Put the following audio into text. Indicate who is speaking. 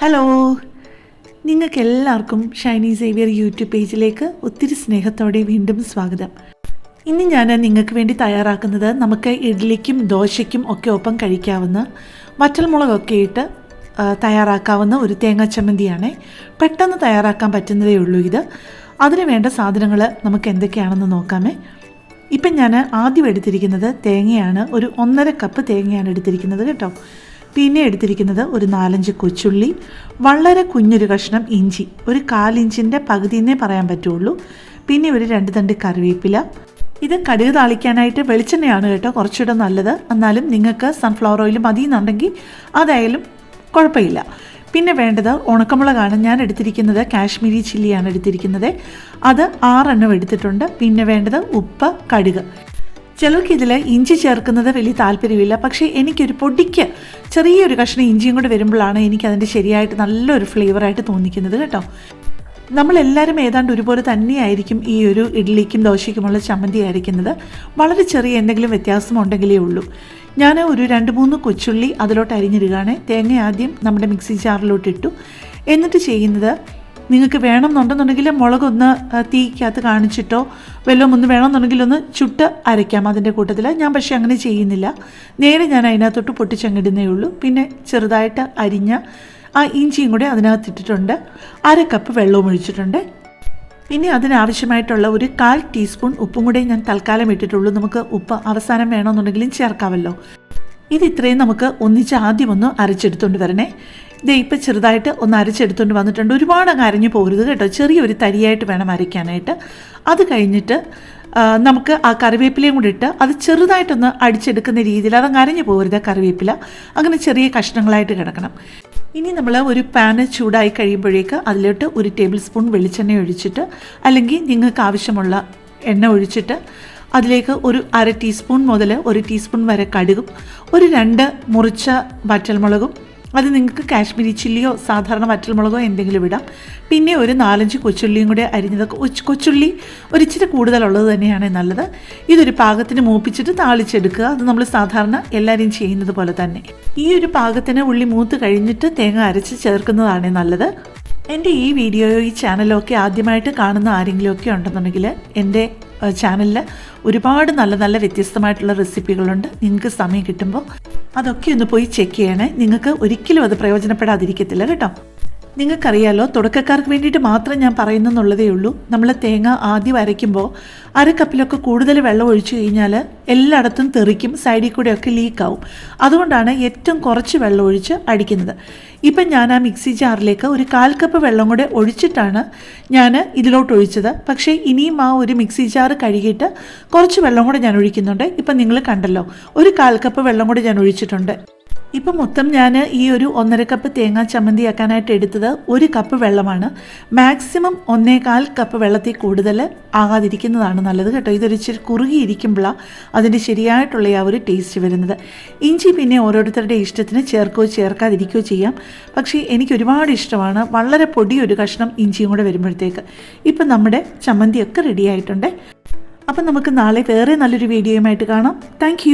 Speaker 1: Hello, നിങ്ങൾക്കെല്ലാവർക്കും Shiny Xavier YouTube പേജിലേക്ക് ഒത്തിരി സ്നേഹത്തോടെ വീണ്ടും സ്വാഗതം. ഇന്ന് ഞാൻ നിങ്ങൾക്ക് വേണ്ടി തയ്യാറാക്കുന്നത് നമുക്ക് ഇഡ്ഡലിക്കും ദോശയ്ക്കും ഒക്കെ ഒപ്പം കഴിക്കാവുന്ന വറ്റൽമുളകൊക്കെ ഇട്ട് തയ്യാറാക്കാവുന്ന ഒരു തേങ്ങാ ചമ്മന്തിയാണ്. പെട്ടെന്ന് തയ്യാറാക്കാൻ പറ്റുന്നതേ ഉള്ളൂ ഇത്. അതിന് വേണ്ട സാധനങ്ങൾ നമുക്ക് എന്തൊക്കെയാണെന്ന് നോക്കാമേ. ഇപ്പം ഞാൻ ആദ്യം എടുത്തിരിക്കുന്നത് തേങ്ങയാണ്. ഒരു 1.5 കപ്പ് തേങ്ങയാണ് എടുത്തിരിക്കുന്നത് കേട്ടോ. പിന്നെ എടുത്തിരിക്കുന്നത് ഒരു 4-5 കൊച്ചുള്ളി, വളരെ കുഞ്ഞൊരു കഷ്ണം ഇഞ്ചി, ഒരു 1/4 ഇഞ്ചിൻ്റെ പകുതിയെന്നേ പറയാൻ പറ്റുള്ളൂ. പിന്നെ ഒരു 2 തണ്ട് കറിവേപ്പില. ഇത് കടുക് താളിക്കാനായിട്ട് വെളിച്ചെണ്ണയാണ് കേട്ടോ കുറച്ചുകൂടെ നല്ലത്. എന്നാലും നിങ്ങൾക്ക് സൺഫ്ലവർ ഓയിൽ മതി എന്നുണ്ടെങ്കിൽ അതായാലും കുഴപ്പമില്ല. പിന്നെ വേണ്ടത് ഉണക്കമുളകാണ്. ഞാൻ എടുത്തിരിക്കുന്നത് കാശ്മീരി ചില്ലിയാണ് എടുത്തിരിക്കുന്നത്. അത് 6 എണ്ണം എടുത്തിട്ടുണ്ട്. പിന്നെ വേണ്ടത് ഉപ്പ്, കടുക്. ചിലർക്ക് ഇതിൽ ഇഞ്ചി ചേർക്കുന്നത് വലിയ താല്പര്യമില്ല. പക്ഷേ എനിക്കൊരു പൊടിക്ക് ചെറിയൊരു കഷ്ണം ഇഞ്ചിയും കൂടെ വരുമ്പോഴാണ് എനിക്കതിൻ്റെ ശരിയായിട്ട് നല്ലൊരു ഫ്ലേവറായിട്ട് തോന്നിക്കുന്നത് കേട്ടോ. നമ്മളെല്ലാവരും ഏതാണ്ട് ഒരുപോലെ തന്നെയായിരിക്കും ഈ ഒരു ഇഡ്ഡലിക്കും ദോശയ്ക്കുമുള്ള ചമ്മന്തി അരയ്ക്കുന്നത്. വളരെ ചെറിയ എന്തെങ്കിലും വ്യത്യാസമുണ്ടെങ്കിലേ ഉള്ളൂ. ഞാൻ ഒരു 2-3 കൊച്ചുള്ളി അതിലോട്ട് അരിഞ്ഞിടുകയാണ്. തേങ്ങ ആദ്യം നമ്മുടെ മിക്സി ജാറിലോട്ട് ഇട്ടു. എന്നിട്ട് ചെയ്യുന്നത്, നിങ്ങൾക്ക് വേണമെന്നുണ്ടെന്നുണ്ടെങ്കിൽ മുളകൊന്ന് തീക്കകത്ത് കാണിച്ചിട്ടോ വല്ലതും ഒന്ന് വേണമെന്നുണ്ടെങ്കിൽ ഒന്ന് ചുട്ട് അരയ്ക്കാം അതിൻ്റെ കൂട്ടത്തിൽ. ഞാൻ പക്ഷേ അങ്ങനെ ചെയ്യുന്നില്ല. നേരെ ഞാൻ അതിനകത്തോട്ട് പൊട്ടിച്ചങ്ങിടുന്നേ ഉള്ളൂ. പിന്നെ ചെറുതായിട്ട് അരിഞ്ഞ ആ ഇഞ്ചിയും കൂടെ അതിനകത്തിട്ടിട്ടുണ്ട്. 1/2 കപ്പ് വെള്ളവും ഒഴിച്ചിട്ടുണ്ട്. പിന്നെ അതിനാവശ്യമായിട്ടുള്ള ഒരു 1/4 ടീസ്പൂൺ ഉപ്പും കൂടെ ഞാൻ തൽക്കാലം ഇട്ടിട്ടുള്ളൂ. നമുക്ക് ഉപ്പ് അവസാനം വേണമെന്നുണ്ടെങ്കിലും ചേർക്കാമല്ലോ. ഇത് ഇത്രയും നമുക്ക് ഒന്നിച്ച് ആദ്യം ഒന്ന് അരച്ചെടുത്തുകൊണ്ട് വരണേ. ഇത് ഇപ്പം ചെറുതായിട്ട് ഒന്ന് അരച്ചെടുത്തുകൊണ്ട് വന്നിട്ടുണ്ട്. ഒരുപാട് അങ്ങ് അരഞ്ഞു പോകരുത് കേട്ടോ. ചെറിയൊരു തരിയായിട്ട് വേണം അരയ്ക്കാനായിട്ട്. അത് കഴിഞ്ഞിട്ട് നമുക്ക് ആ കറിവേപ്പിലയും കൂടി ഇട്ട് അത് ചെറുതായിട്ടൊന്ന് അടിച്ചെടുക്കുന്ന രീതിയിൽ, അതങ്ങ് അരഞ്ഞു പോകരുത് കറിവേപ്പില. അങ്ങനെ ചെറിയ കഷ്ണങ്ങളായിട്ട് കിടക്കണം. ഇനി നമ്മൾ ഒരു പാന് ചൂടായി കഴിയുമ്പോഴേക്ക് അതിലോട്ട് 1 ടേബിൾ സ്പൂൺ വെളിച്ചെണ്ണ ഒഴിച്ചിട്ട്, അല്ലെങ്കിൽ നിങ്ങൾക്ക് ആവശ്യമുള്ള എണ്ണ ഒഴിച്ചിട്ട് അതിലേക്ക് ഒരു 1/2 ടീസ്പൂൺ മുതൽ 1 ടീസ്പൂൺ വരെ കടുകും, ഒരു 2 മുറിച്ച വറ്റൽമുളകും, അത് നിങ്ങൾക്ക് കാശ്മീരി ചില്ലിയോ സാധാരണ വറ്റൽമുളകോ എന്തെങ്കിലും ഇടാം. പിന്നെ ഒരു 4-5 കൊച്ചുള്ളിയും കൂടെ അരിഞ്ഞത്. കൊച്ചുള്ളി ഒരിച്ചിരി കൂടുതലുള്ളത് തന്നെയാണ് നല്ലത്. ഇതൊരു പാകത്തിന് മൂപ്പിച്ചിട്ട് താളിച്ചെടുക്കുക. അത് നമ്മൾ സാധാരണ എല്ലാവരും ചെയ്യുന്നത് പോലെ തന്നെ. ഈ ഒരു പാകത്തിന് ഉള്ളി മൂത്ത് കഴിഞ്ഞിട്ട് തേങ്ങ അരച്ച് ചേർക്കുന്നതാണ് നല്ലത്. എൻ്റെ ഈ വീഡിയോയോ ഈ ചാനലോ ഒക്കെ ആദ്യമായിട്ട് കാണുന്ന ആരെങ്കിലുമൊക്കെ ഉണ്ടെന്നുണ്ടെങ്കിൽ എൻ്റെ ചാനലിൽ ഒരുപാട് നല്ല നല്ല വ്യത്യസ്തമായിട്ടുള്ള റെസിപ്പികളുണ്ട്. നിങ്ങൾക്ക് സമയം കിട്ടുമ്പോൾ അതൊക്കെ ഒന്ന് പോയി ചെക്ക് ചെയ്യണേ. നിങ്ങൾക്ക് ഒരിക്കലും അത് പ്രയോജനപ്പെടാതിരിക്കത്തില്ല കേട്ടോ. നിങ്ങൾക്കറിയാലോ, തുടക്കക്കാർക്ക് വേണ്ടിയിട്ട് മാത്രം ഞാൻ പറയുന്നെന്നുള്ളതേ ഉള്ളൂ. നമ്മൾ തേങ്ങ ആദ്യം അരയ്ക്കുമ്പോൾ 1/2 കപ്പിലൊക്കെ കൂടുതൽ വെള്ളം ഒഴിച്ചു കഴിഞ്ഞാൽ എല്ലായിടത്തും തെറിക്കും, സൈഡിൽ കൂടെയൊക്കെ ലീക്കാവും. അതുകൊണ്ടാണ് ഏറ്റവും കുറച്ച് വെള്ളം ഒഴിച്ച് അടിക്കുന്നത്. ഇപ്പം ഞാൻ ആ മിക്സി ജാറിലേക്ക് ഒരു 1/4 കപ്പ് വെള്ളം കൂടെ ഒഴിച്ചിട്ടാണ് ഞാൻ ഇതിലോട്ട് ഒഴിച്ചത്. പക്ഷേ ഇനിയും ആ ഒരു മിക്സി ജാറ് കഴുകിയിട്ട് കുറച്ച് വെള്ളം കൂടെ ഞാൻ ഒഴിക്കുന്നുണ്ട്. ഇപ്പം നിങ്ങൾ കണ്ടല്ലോ, ഒരു 1/4 കപ്പ് വെള്ളം കൂടെ ഞാൻ ഒഴിച്ചിട്ടുണ്ട്. ഇപ്പം മൊത്തം ഞാൻ ഈ ഒരു 1.5 കപ്പ് തേങ്ങാ ചമ്മന്തി ആക്കാനായിട്ട് എടുത്തത് 1 കപ്പ് വെള്ളമാണ്. മാക്സിമം 1.25 കപ്പ് വെള്ളത്തിൽ കൂടുതൽ ആകാതിരിക്കുന്നതാണ് നല്ലത് കേട്ടോ. ഇതൊരു ഇച്ചിരി കുറുകിയിരിക്കുമ്പോഴാണ് അതിൻ്റെ ശരിയായിട്ടുള്ള ആ ഒരു ടേസ്റ്റ് വരുന്നത്. ഇഞ്ചി പിന്നെ ഓരോരുത്തരുടെ ഇഷ്ടത്തിന് ചേർക്കുകയോ ചേർക്കാതിരിക്കുകയോ ചെയ്യാം. പക്ഷേ എനിക്ക് ഒരുപാട് ഇഷ്ടമാണ്. വളരെ പൊടിയൊരു കഷ്ണം ഇഞ്ചിയും കൂടെ വരുമ്പോഴത്തേക്ക്. ഇപ്പം നമ്മുടെ ചമ്മന്തിയൊക്കെ റെഡി ആയിട്ടുണ്ട്. അപ്പം നമുക്ക് നാളെ വേറെ നല്ലൊരു വീഡിയോയുമായിട്ട് കാണാം. താങ്ക്